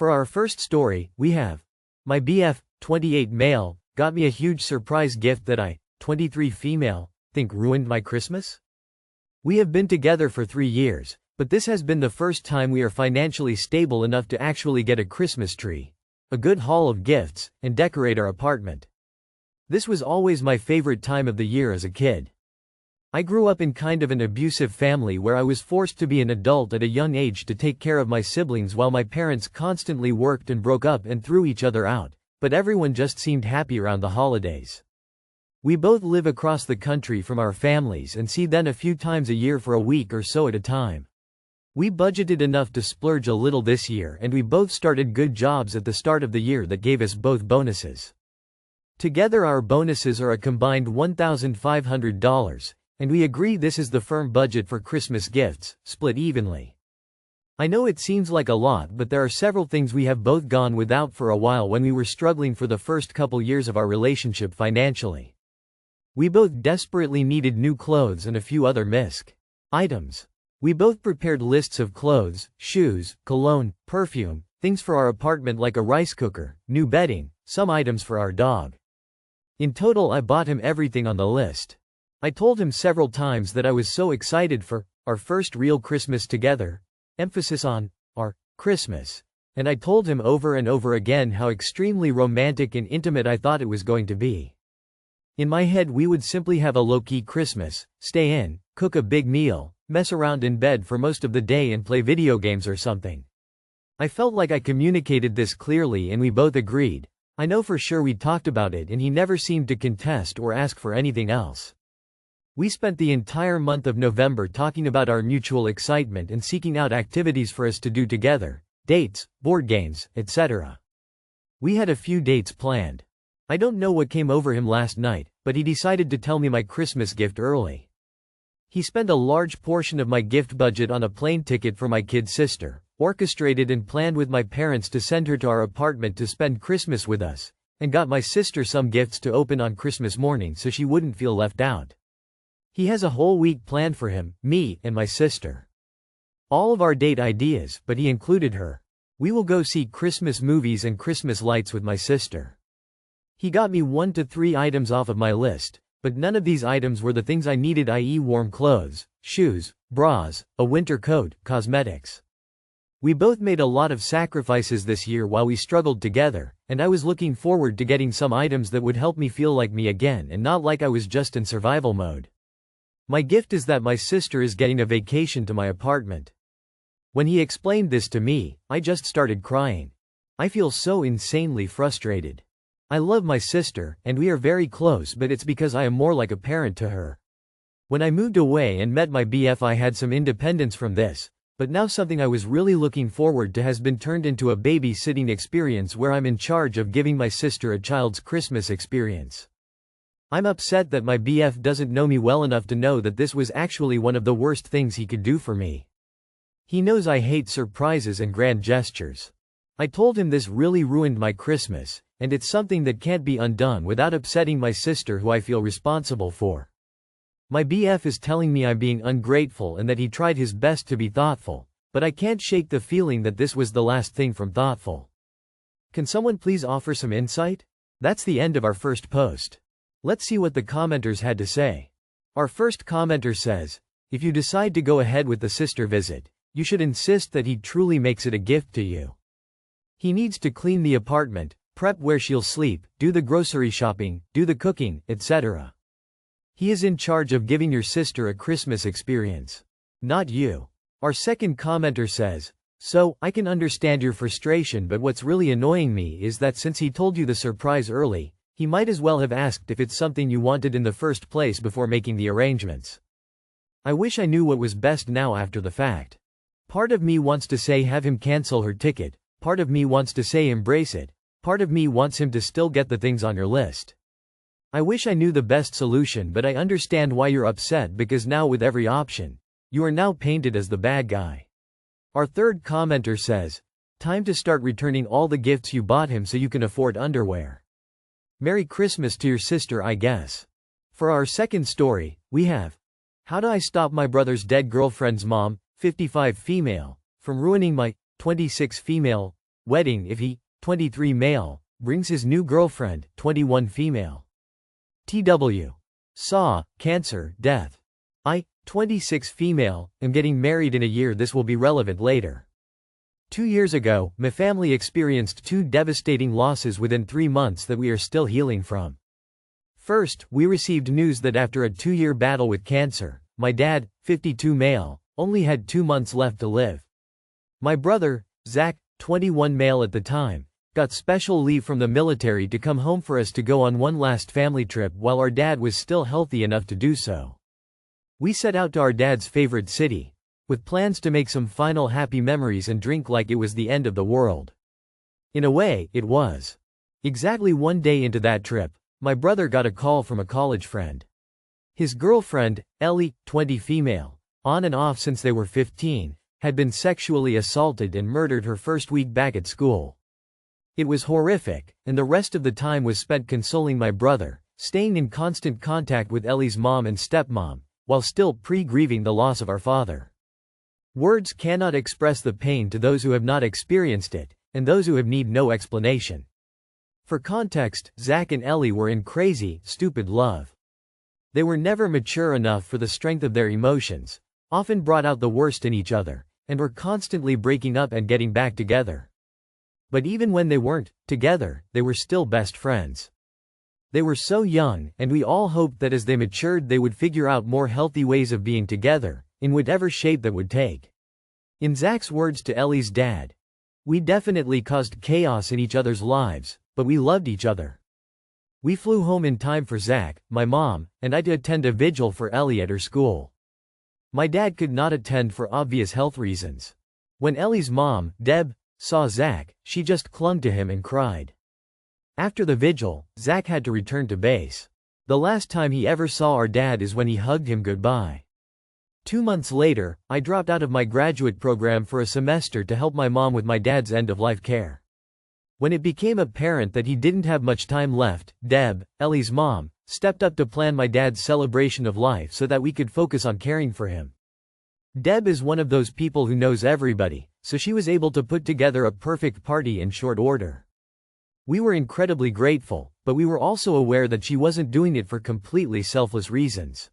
For our first story, we have my BF, 28 male, got me a huge surprise gift that I, 23 female, think ruined my Christmas? We have been together for 3 years, but this has been the first time we are financially stable enough to actually get a Christmas tree, a good haul of gifts, and decorate our apartment. This was always my favorite time of the year as a kid. I grew up in kind of an abusive family where I was forced to be an adult at a young age to take care of my siblings while my parents constantly worked and broke up and threw each other out, but everyone just seemed happy around the holidays. We both live across the country from our families and see them a few times a year for a week or so at a time. We budgeted enough to splurge a little this year, and we both started good jobs at the start of the year that gave us both bonuses. Together our bonuses are a combined $1,500, and we agree this is the firm budget for Christmas gifts, split evenly. I know it seems like a lot, but there are several things we have both gone without for a while when we were struggling for the first couple years of our relationship financially. We both desperately needed new clothes and a few other misc items. We both prepared lists of clothes, shoes, cologne, perfume, things for our apartment like a rice cooker, new bedding, some items for our dog. In total, I bought him everything on the list. I told him several times that I was so excited for our first real Christmas together, emphasis on our Christmas, and I told him over and over again how extremely romantic and intimate I thought it was going to be. In my head, we would simply have a low-key Christmas, stay in, cook a big meal, mess around in bed for most of the day and play video games or something. I felt like I communicated this clearly and we both agreed. I know for sure we talked about it and he never seemed to contest or ask for anything else. We spent the entire month of November talking about our mutual excitement and seeking out activities for us to do together, dates, board games, etc. We had a few dates planned. I don't know what came over him last night, but he decided to tell me my Christmas gift early. He spent a large portion of my gift budget on a plane ticket for my kid sister, orchestrated and planned with my parents to send her to our apartment to spend Christmas with us, and got my sister some gifts to open on Christmas morning so she wouldn't feel left out. He has a whole week planned for him, me, and my sister. All of our date ideas, but he included her. We will go see Christmas movies and Christmas lights with my sister. He got me 1 to 3 items off of my list, but none of these items were the things I needed, i.e. warm clothes, shoes, bras, a winter coat, cosmetics. We both made a lot of sacrifices this year while we struggled together, and I was looking forward to getting some items that would help me feel like me again and not like I was just in survival mode. My gift is that my sister is getting a vacation to my apartment. When he explained this to me, I just started crying. I feel so insanely frustrated. I love my sister, and we are very close, but it's because I am more like a parent to her. When I moved away and met my BF, I had some independence from this, but now something I was really looking forward to has been turned into a babysitting experience where I'm in charge of giving my sister a child's Christmas experience. I'm upset that my BF doesn't know me well enough to know that this was actually one of the worst things he could do for me. He knows I hate surprises and grand gestures. I told him this really ruined my Christmas, and it's something that can't be undone without upsetting my sister, who I feel responsible for. My BF is telling me I'm being ungrateful and that he tried his best to be thoughtful, but I can't shake the feeling that this was the last thing from thoughtful. Can someone please offer some insight? That's the end of our first post. Let's see what the commenters had to say. Our first commenter says, if you decide to go ahead with the sister visit, you should insist that he truly makes it a gift to you. He needs to clean the apartment, prep where she'll sleep, do the grocery shopping, do the cooking, etc. He is in charge of giving your sister a Christmas experience, not you. Our second commenter says, so, I can understand your frustration, but what's really annoying me is that since he told you the surprise early, he might as well have asked if it's something you wanted in the first place before making the arrangements. I wish I knew what was best now after the fact. Part of me wants to say have him cancel her ticket, part of me wants to say embrace it, part of me wants him to still get the things on your list. I wish I knew the best solution, but I understand why you're upset, because now with every option, you are now painted as the bad guy. Our third commenter says, time to start returning all the gifts you bought him so you can afford underwear. Merry Christmas to your sister, I guess. For our second story, we have, how do I stop my brother's dead girlfriend's mom, 55 female, from ruining my 26 female wedding if he, 23 male, brings his new girlfriend, 21 female. TW. Saw, Cancer, Death. I, 26 female, am getting married in a year. This will be relevant later. 2 years ago, my family experienced 2 devastating losses within 3 months that we are still healing from. First, we received news that after a 2-year battle with cancer, my dad, 52 male, only had 2 months left to live. My brother, Zach, 21 male at the time, got special leave from the military to come home for us to go on one last family trip while our dad was still healthy enough to do so. We set out to our dad's favorite city, with plans to make some final happy memories and drink like it was the end of the world. In a way, it was. Exactly 1 day into that trip, my brother got a call from a college friend. His girlfriend, Ellie, 20 female, on and off since they were 15, had been sexually assaulted and murdered her first week back at school. It was horrific, and the rest of the time was spent consoling my brother, staying in constant contact with Ellie's mom and stepmom, while still pre-grieving the loss of our father. Words cannot express the pain to those who have not experienced it, and those who have need no explanation. For context, Zach and Ellie were in crazy, stupid love. They were never mature enough for the strength of their emotions, often brought out the worst in each other, and were constantly breaking up and getting back together. But even when they weren't together, they were still best friends. They were so young, and we all hoped that as they matured they would figure out more healthy ways of being together, in whatever shape that would take. In Zach's words to Ellie's dad, "We definitely caused chaos in each other's lives, but we loved each other." We flew home in time for Zach, my mom, and I to attend a vigil for Ellie at her school. My dad could not attend for obvious health reasons. When Ellie's mom, Deb, saw Zach, she just clung to him and cried. After the vigil, Zach had to return to base. The last time he ever saw our dad is when he hugged him goodbye. 2 months later, I dropped out of my graduate program for a semester to help my mom with my dad's end-of-life care. When it became apparent that he didn't have much time left, Deb, Ellie's mom, stepped up to plan my dad's celebration of life so that we could focus on caring for him. Deb is one of those people who knows everybody, so she was able to put together a perfect party in short order. We were incredibly grateful, but we were also aware that she wasn't doing it for completely selfless reasons.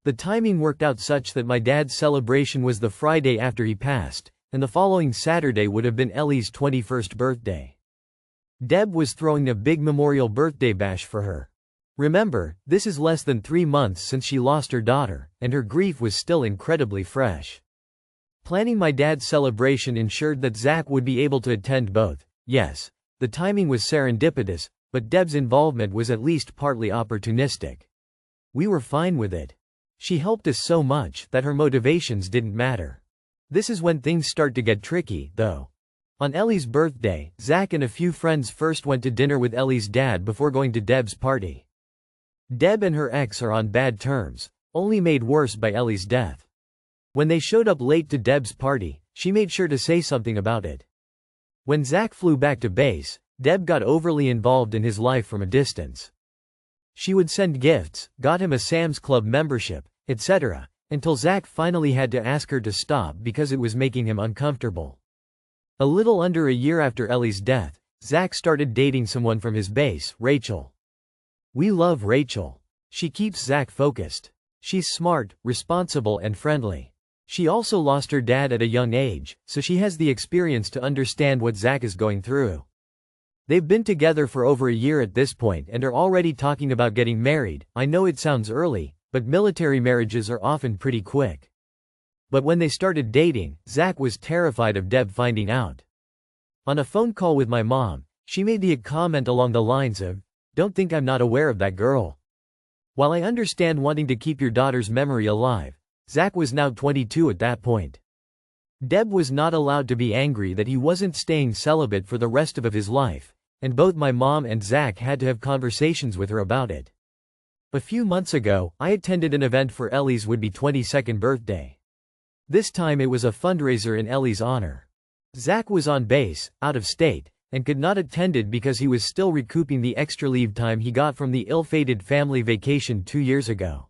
The timing worked out such that my dad's celebration was the Friday after he passed, and the following Saturday would have been Ellie's 21st birthday. Deb was throwing a big memorial birthday bash for her. Remember, this is less than 3 months since she lost her daughter, and her grief was still incredibly fresh. Planning my dad's celebration ensured that Zach would be able to attend both. Yes, the timing was serendipitous, but Deb's involvement was at least partly opportunistic. We were fine with it. She helped us so much that her motivations didn't matter. This is when things start to get tricky, though. On Ellie's birthday, Zach and a few friends first went to dinner with Ellie's dad before going to Deb's party. Deb and her ex are on bad terms, only made worse by Ellie's death. When they showed up late to Deb's party, she made sure to say something about it. When Zach flew back to base, Deb got overly involved in his life from a distance. She would send gifts, got him a Sam's Club membership, etc., until Zach finally had to ask her to stop because it was making him uncomfortable. A little under a year after Ellie's death, Zach started dating someone from his base, Rachel. We love Rachel. She keeps Zach focused. She's smart, responsible, and friendly. She also lost her dad at a young age, so she has the experience to understand what Zach is going through. They've been together for over a year at this point and are already talking about getting married. I know it sounds early, but military marriages are often pretty quick. But when they started dating, Zach was terrified of Deb finding out. On a phone call with my mom, she made the comment along the lines of, "Don't think I'm not aware of that girl." While I understand wanting to keep your daughter's memory alive, Zach was now 22 at that point. Deb was not allowed to be angry that he wasn't staying celibate for the rest of his life, and both my mom and Zach had to have conversations with her about it. A few months ago, I attended an event for Ellie's would-be 22nd birthday. This time it was a fundraiser in Ellie's honor. Zach was on base, out of state, and could not attend it because he was still recouping the extra leave time he got from the ill-fated family vacation 2 years ago.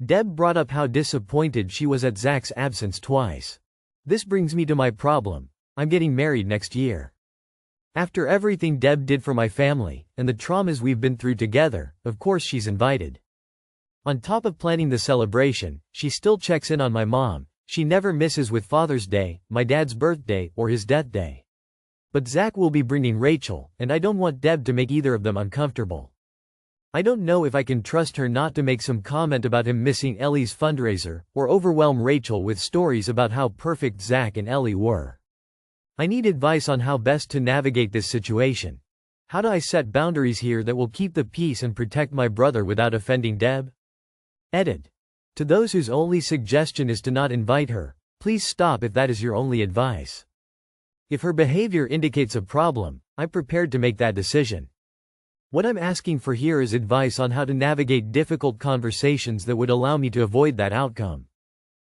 Deb brought up how disappointed she was at Zach's absence twice. This brings me to my problem. I'm getting married next year. After everything Deb did for my family, and the traumas we've been through together, of course she's invited. On top of planning the celebration, she still checks in on my mom. She never misses with Father's Day, my dad's birthday, or his death day. But Zach will be bringing Rachel, and I don't want Deb to make either of them uncomfortable. I don't know if I can trust her not to make some comment about him missing Ellie's fundraiser, or overwhelm Rachel with stories about how perfect Zach and Ellie were. I need advice on how best to navigate this situation. How do I set boundaries here that will keep the peace and protect my brother without offending Deb? Edit. To those whose only suggestion is to not invite her, please stop if that is your only advice. If her behavior indicates a problem, I'm prepared to make that decision. What I'm asking for here is advice on how to navigate difficult conversations that would allow me to avoid that outcome.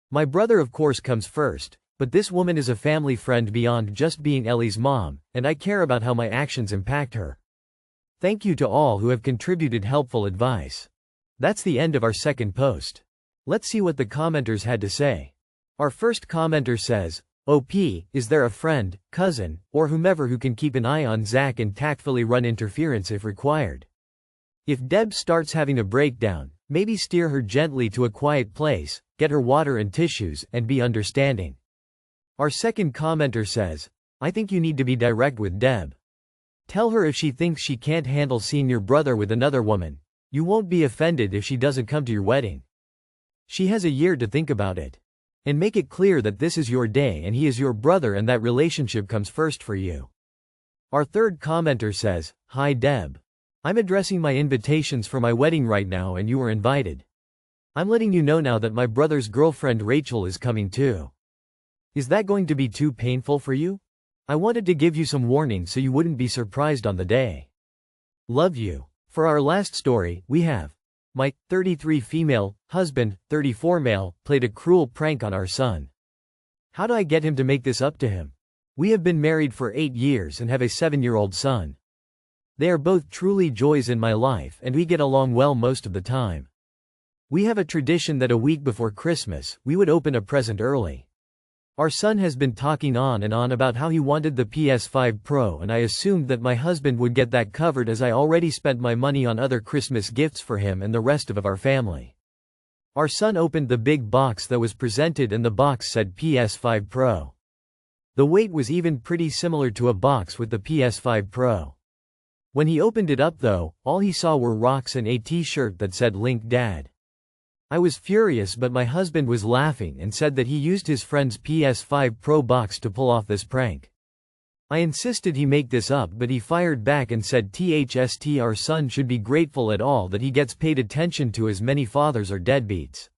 My brother of course comes first, but this woman is a family friend beyond just being Ellie's mom, and I care about how my actions impact her. Thank you to all who have contributed helpful advice. That's the end of our second post. Let's see what the commenters had to say. Our first commenter says, OP, is there a friend, cousin, or whomever who can keep an eye on Zach and tactfully run interference if required? If Deb starts having a breakdown, maybe steer her gently to a quiet place, get her water and tissues, and be understanding. Our second commenter says, I think you need to be direct with Deb. Tell her if she thinks she can't handle seeing your brother with another woman, you won't be offended if she doesn't come to your wedding. She has a year to think about it. And make it clear that this is your day and he is your brother and that relationship comes first for you. Our third commenter says, Hi Deb. I'm addressing my invitations for my wedding right now and you are invited. I'm letting you know now that my brother's girlfriend Rachel is coming too. Is that going to be too painful for you? I wanted to give you some warning so you wouldn't be surprised on the day. Love you. For our last story, we have my 33 female husband, 34 male, played a cruel prank on our son. How do I get him to make this up to him? We have been married for 8 years and have a 7-year-old son. They are both truly joys in my life and we get along well most of the time. We have a tradition that a week before Christmas, we would open a present early. Our son has been talking on and on about how he wanted the PS5 Pro and I assumed that my husband would get that covered as I already spent my money on other Christmas gifts for him and the rest of our family. Our son opened the big box that was presented and the box said PS5 Pro. The weight was even pretty similar to a box with the PS5 Pro. When he opened it up though, all he saw were rocks and a t-shirt that said Link Dad. I was furious but my husband was laughing and said that he used his friend's PS5 Pro box to pull off this prank. I insisted he make this up but he fired back and said THST our son should be grateful at all that he gets paid attention to as many fathers are deadbeats.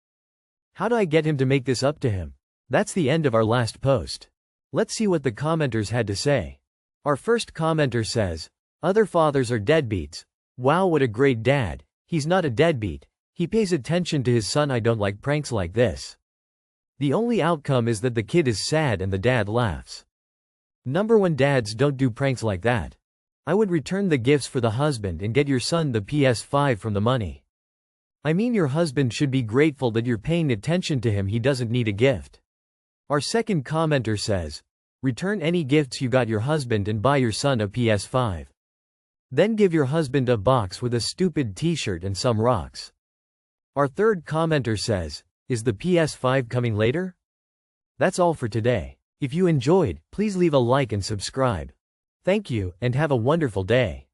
How do I get him to make this up to him? That's the end of our last post. Let's see what the commenters had to say. Our first commenter says, other fathers are deadbeats. Wow, what a great dad. He's not a deadbeat. He pays attention to his son. I don't like pranks like this. The only outcome is that the kid is sad and the dad laughs. Number 1, dads don't do pranks like that. I would return the gifts for the husband and get your son the PS5 from the money. I mean your husband should be grateful that you're paying attention to him. He doesn't need a gift. Our second commenter says, return any gifts you got your husband and buy your son a PS5. Then give your husband a box with a stupid t-shirt and some rocks. Our third commenter says, is the PS5 coming later? That's all for today. If you enjoyed, please leave a like and subscribe. Thank you, and have a wonderful day.